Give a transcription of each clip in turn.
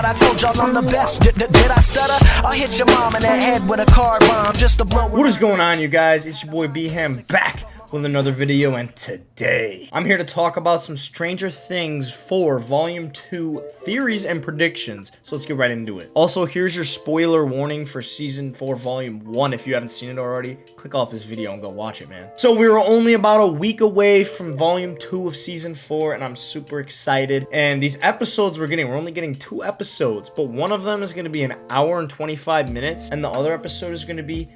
I told y'all I'm the best. Did I stutter? I'll hit your mom in the head with a car bomb just to blow. What is going on, you guys? It's your boy B-Ham back with another video, and today I'm here to talk about some Stranger Things 4 Volume 2 theories and predictions. So let's get right into it. Also, here's your spoiler warning for Season 4 Volume 1. If you haven't seen it already, click off this video and go watch it, man. So we were only about a week away from Volume 2 of Season 4, and I'm super excited. And these episodes we're only getting 2 episodes, but one of them is going to be an hour and 25 minutes, and the other episode is going to be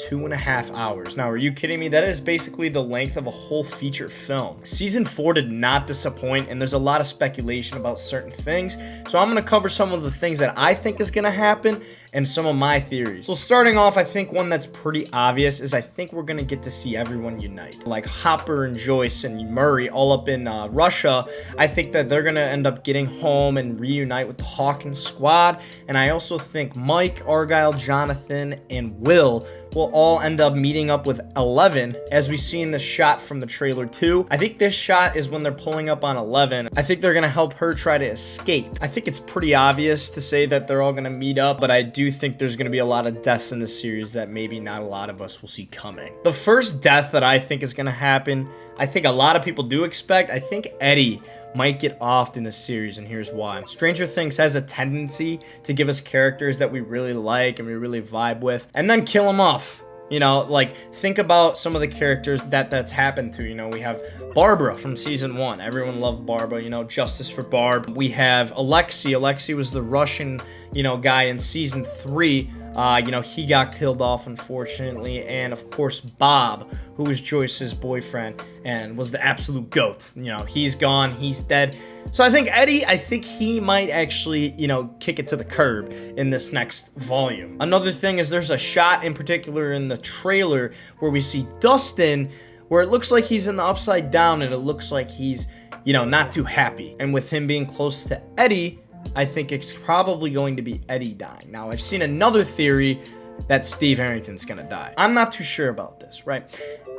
2.5 hours. Now, are you kidding me? That is basically the length of a whole feature film. Season 4 did not disappoint, and there's a lot of speculation about certain things. So I'm going to cover some of the things that I think is going to happen and some of my theories. So starting off, I think one that's pretty obvious is I think we're going to get to see everyone unite. Like Hopper and Joyce and Murray all up in Russia. I think that they're going to end up getting home and reunite with the Hawkins squad. And I also think Mike, Argyle, Jonathan, and Will all end up meeting up with 11, as we see in the shot from the trailer 2. I think this shot is when they're pulling up on 11. I think they're going to help her try to escape. I think it's pretty obvious to say that they're all going to meet up, but I do think there's going to be a lot of deaths in this series that maybe not a lot of us will see coming. The first death that I think is going to happen, I think a lot of people do expect, I think Eddie might get offed in this series, and here's why. Stranger Things has a tendency to give us characters that we really like and we really vibe with, and then kill them off. You know, like, think about some of the characters that's happened to. You know, we have Barbara from season 1. Everyone loved Barbara, you know, justice for Barb. We have Alexei. Alexei was the Russian, you know, guy in season 3. You know, he got killed off, unfortunately. And, of course, Bob, who was Joyce's boyfriend and was the absolute GOAT. You know, he's gone. He's dead. So I think Eddie, I think he might actually, you know, kick it to the curb in this next volume. Another thing is there's a shot in particular in the trailer where we see Dustin, where it looks like he's in the upside down and it looks like he's, you know, not too happy. And with him being close to Eddie, I think it's probably going to be Eddie dying. Now, I've seen another theory that Steve Harrington's gonna die. I'm not too sure about this, right?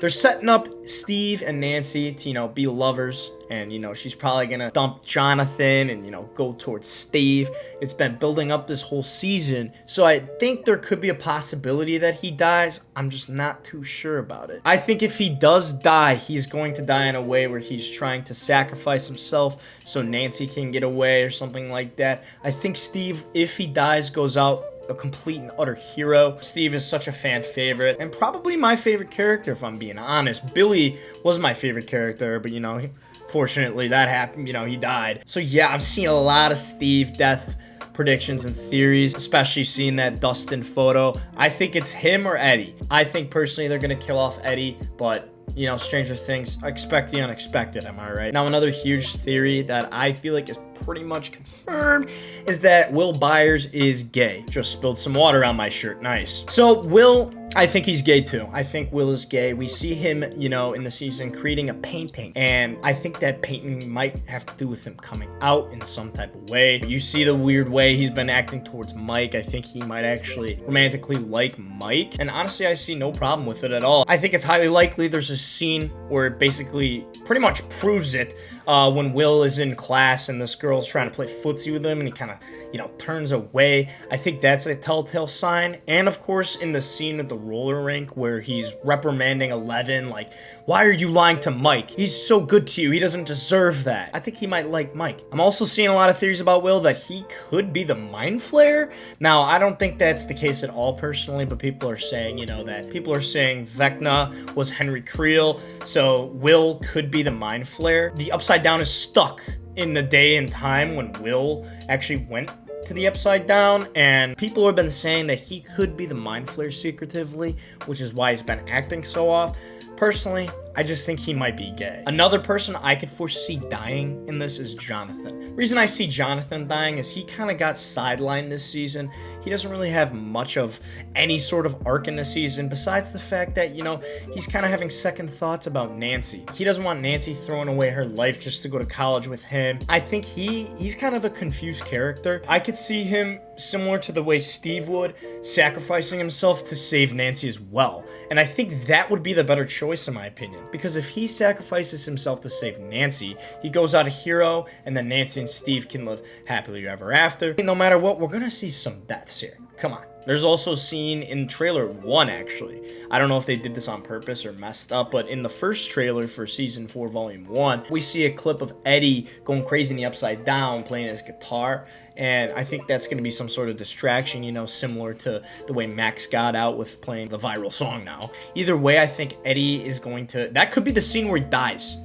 They're setting up Steve and Nancy to, you know, be lovers, and, you know, she's probably gonna dump Jonathan and, you know, go towards Steve. It's been building up this whole season, so I think there could be a possibility that he dies. I'm just not too sure about it. I think if he does die, he's going to die in a way where he's trying to sacrifice himself so Nancy can get away or something like that. I think Steve, if he dies, goes out a complete and utter hero. Steve is such a fan favorite and probably my favorite character, if I'm being honest. Billy was my favorite character, but, you know, fortunately that happened, you know, he died. So yeah, I'm seeing a lot of Steve death predictions and theories, especially seeing that Dustin photo. I think it's him or Eddie. I think personally they're gonna kill off Eddie, but, you know, Stranger Things, expect the unexpected, am I right? Now, another huge theory that I feel like is pretty much confirmed is that Will Byers is gay. Just spilled some water on my shirt, nice. So Will, I think he's gay too. I think Will is gay. We see him, you know, in the season creating a painting, and I think that painting might have to do with him coming out in some type of way. You see the weird way he's been acting towards Mike. I think he might actually romantically like Mike, and honestly, I see no problem with it at all. I think it's highly likely there's a scene where it basically pretty much proves it when Will is in class and this girl's trying to play footsie with him and he kind of, you know, turns away. I think that's a telltale sign. And of course, in the scene at the roller rink where he's reprimanding 11, like, why are you lying to Mike? He's so good to you. He doesn't deserve that. I think he might like Mike. I'm also seeing a lot of theories about Will that he could be the Mind Flayer. Now, I don't think that's the case at all personally, but people are saying, you know, that people are saying Vecna was Henry Creel, so Will could be the Mind Flayer. The Upside Down is stuck in the day and time when Will actually went to the Upside Down, and people have been saying that he could be the Mind Flayer secretively, which is why he's been acting so off. Personally, I just think he might be gay. Another person I could foresee dying in this is Jonathan. The reason I see Jonathan dying is he kind of got sidelined this season. He doesn't really have much of any sort of arc in this season, besides the fact that, you know, he's kind of having second thoughts about Nancy. He doesn't want Nancy throwing away her life just to go to college with him. I think he's kind of a confused character. I could could see him, similar to the way Steve would, sacrificing himself to save Nancy as well. And I think that would be the better choice in my opinion, because if he sacrifices himself to save Nancy, he goes out a hero, and then Nancy and Steve can live happily ever after. No matter what, we're gonna see some deaths here. Come on. There's also a scene in trailer 1, actually. I don't know if they did this on purpose or messed up, but in the first trailer for season 4, volume 1, we see a clip of Eddie going crazy in the Upside Down, playing his guitar. And I think that's going to be some sort of distraction, you know, similar to the way Max got out with playing the viral song now. Either way, I think Eddie is going to... That could be the scene where he dies.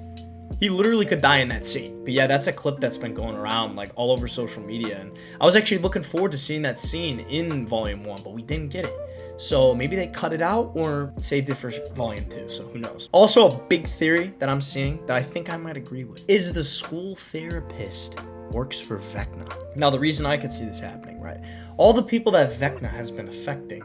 He literally could die in that scene. But yeah, that's a clip that's been going around like all over social media. And I was actually looking forward to seeing that scene in volume 1, but we didn't get it. So maybe they cut it out or saved it for volume 2, so who knows. Also, a big theory that I'm seeing that I think I might agree with is the school therapist works for Vecna. Now, the reason I could see this happening, right? All the people that Vecna has been affecting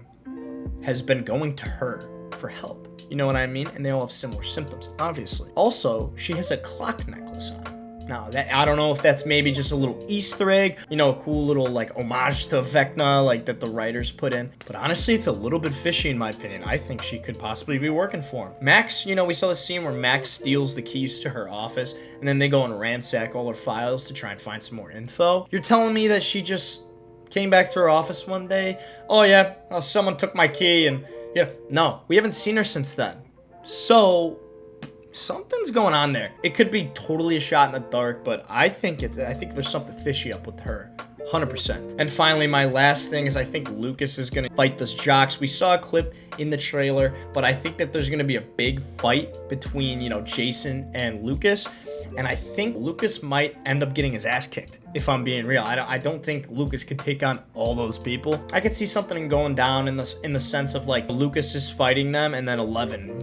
has been going to her for help. You know what I mean? And they all have similar symptoms, obviously. Also, she has a clock necklace on. Now, that I don't know if that's maybe just a little Easter egg, you know, a cool little, like, homage to Vecna, like, that the writers put in. But honestly, it's a little bit fishy, in my opinion. I think she could possibly be working for him. Max, you know, we saw the scene where Max steals the keys to her office, and then they go and ransack all her files to try and find some more info. You're telling me that she just came back to her office one day? Oh, yeah, someone took my key, and, yeah. No, we haven't seen her since then. So... something's going on there. It could be totally a shot in the dark, but I think there's something fishy up with her. 100%. And finally, my last thing is I think Lucas is going to fight this Jocks. We saw a clip in the trailer, but I think that there's going to be a big fight between, you know, Jason and Lucas. And I think Lucas might end up getting his ass kicked, if I'm being real. I don't think Lucas could take on all those people. I could see something going down in the sense of, like, Lucas is fighting them, and then 11...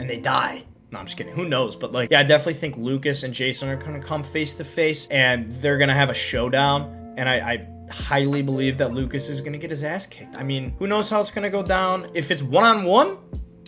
and they die. No, I'm just kidding. Who knows? But, like, yeah, I definitely think Lucas and Jason are going to come face to face, and they're going to have a showdown. And I highly believe that Lucas is going to get his ass kicked. I mean, who knows how it's going to go down? If it's one-on-one,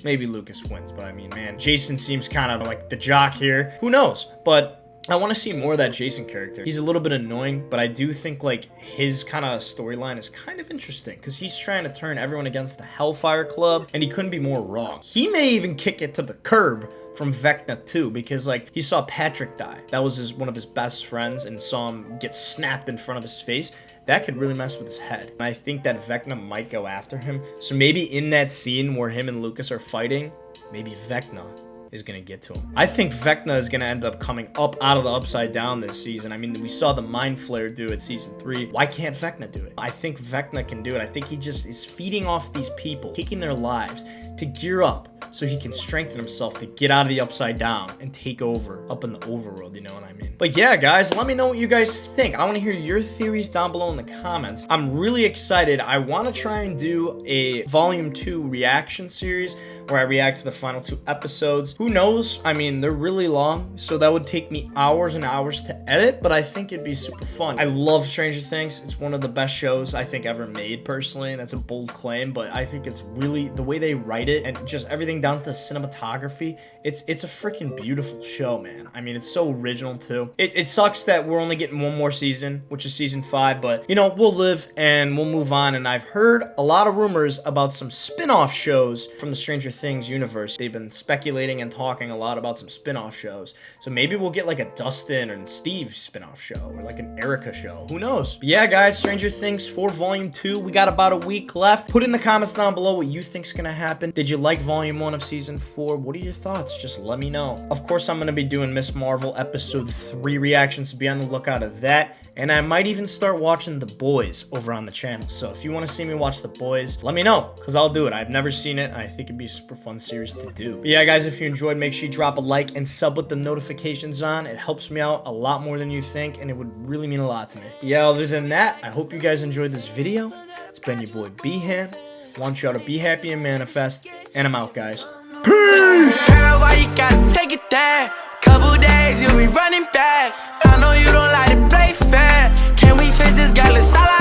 maybe Lucas wins. But, I mean, man, Jason seems kind of like the jock here. Who knows? But I want to see more of that Jason character. He's a little bit annoying, but I do think, like, his kind of storyline is kind of interesting because he's trying to turn everyone against the Hellfire Club, and he couldn't be more wrong. He may even kick it to the curb from Vecna too, because, like, he saw Patrick die. That was one of his best friends, and saw him get snapped in front of his face. That could really mess with his head. And I think that Vecna might go after him. So maybe in that scene where him and Lucas are fighting, maybe Vecna is going to get to him. I think Vecna is going to end up coming up out of the Upside Down this season. I mean, we saw the Mind Flayer do it season 3. Why can't Vecna do it? I think Vecna can do it. I think he just is feeding off these people, taking their lives to gear up so he can strengthen himself to get out of the Upside Down and take over up in the overworld, you know what I mean? But yeah, guys, let me know what you guys think. I want to hear your theories down below in the comments. I'm really excited. I want to try and do a volume 2 reaction series where I react to the final 2 episodes. Who knows? I mean, they're really long, so that would take me hours and hours to edit, but I think it'd be super fun. I love Stranger Things. It's one of the best shows I think ever made, personally. That's a bold claim, but I think it's really, the way they write it and just everything down to the cinematography, it's a freaking beautiful show, man. I mean, it's so original too. It sucks that we're only getting one more season, which is season 5, but, you know, we'll live and we'll move on. And I've heard a lot of rumors about some spin-off shows from the Stranger Things universe. They've been speculating and talking a lot about some spin-off shows. So maybe we'll get like a Dustin and Steve spin-off show, or like an Erica show. Who knows? But yeah, guys, Stranger Things 4 Volume 2. We got about a week left. Put in the comments down below what you think's gonna happen. Did you like Volume 1 of Season 4? What are your thoughts? Just let me know. Of course, I'm gonna be doing Miss Marvel Episode 3 reactions, so be on the lookout of that. And I might even start watching The Boys over on the channel. So if you want to see me watch The Boys, let me know, because I'll do it. I've never seen it, and I think it'd be a super fun series to do. But yeah, guys, if you enjoyed, make sure you drop a like and sub with the notifications on. It helps me out a lot more than you think, and it would really mean a lot to me. But yeah, other than that, I hope you guys enjoyed this video. It's been your boy, B-Ham. Want y'all to be happy and manifest, and I'm out, guys. Peace! Girl, why you gotta take it there? Couple days, you'll be running back. I know you don't like to play fair. Can we fix this, girl? It's all I